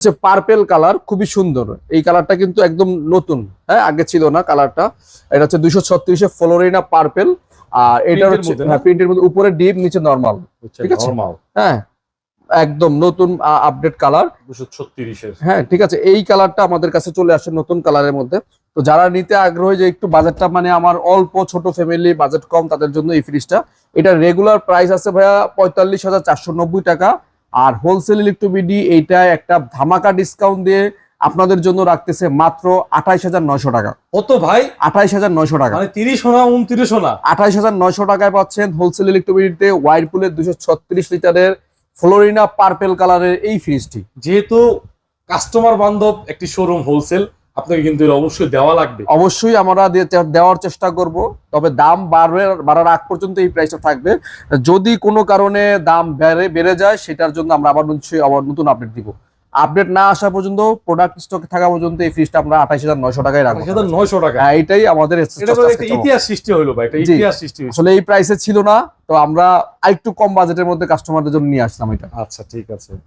হচ্ছে purple colour, খুবই সুন্দর। এই কালারটা কিন্তু একদম নতুন, হ্যাঁ, আগে ছিল না কালারটা। এটা হচ্ছে 236 ফ্লোরিনা পার্পেল। আর এটা হচ্ছে প্রিন্টের মধ্যে উপরে ডিপ নিচে নরমাল, ঠিক আছে? হ্যাঁ, একদম নতুন আপডেট কালার 236 এর। হ্যাঁ, ঠিক আছে। এই কালারটা আমাদের কাছে চলে আসে নতুন কালারের মধ্যে। তো যারা নিতে আগ্রহী, যে একটু বাজেটটা মানে আমার অল্প, ছোট ফ্যামিলি, বাজেট কম, তাদের জন্য এই ফ্রিজটা। এটা রেগুলার প্রাইস আছে ভাইয়া 45,490 টাকা। আর হোলসেল ইলেকট্রোবিডি এইটা একটা ধামাকা ডিসকাউন্ট দিয়ে আপনাদের জন্য রাখতেছে মাত্র 28,900 টাকা। কত ভাই? 28,900 টাকা, মানে 30 সোনা 29 সোনা। 28,900 টাকায় পাচ্ছেন হোলসেল ইলেকট্রোবিডিতে ওয়াইরপুলের 236 লিটারের ফ্লোরিনা পার্পেল কালারের এই ফ্রিজটি। যেহেতু কাস্টমার বান্ধব একটি শোরুম হোলসেল, আপনাকে কিন্তু এর অবশ্যই দেওয়া লাগবে। অবশ্যই আমরা দেওয়ার চেষ্টা করব, তবে দাম বাড়ার আগ পর্যন্ত এই প্রাইসটা থাকবে। যদি কোনো কারণে দাম বেড়ে যায়, সেটার জন্য আমরা আবার নতুন আপডেট দিব। আপডেট না আসা পর্যন্ত, প্রোডাক্ট স্টকে থাকা পর্যন্ত এই ফ্রিজটা আমরা 28,900 টাকায় রাখবো। 2900 টাকা। হ্যাঁ, এটাই আমাদের এটা তো একটা ইতিহাস সৃষ্টি হলো ভাই, এটা ইতিহাস সৃষ্টি হয়েছে। আসলে এই প্রাইসে ছিল না, তো আমরা আরেকটু কম বাজেটের মধ্যে কাস্টমারদের জন্য নিয়ে আসলাম এটা। আচ্ছা, ঠিক আছে।